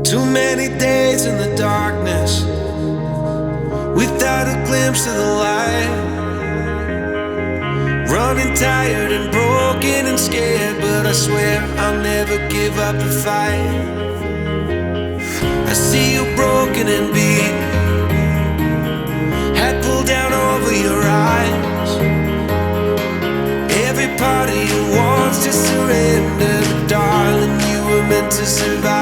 Too many days in the darkness without a glimpse of the light. Running tired and broken and scared, but I swear I'll never give up the fight. I see you broken and beat, head pulled down over your eyes. Every part of you wants to surrender, but darling, you were meant to survive.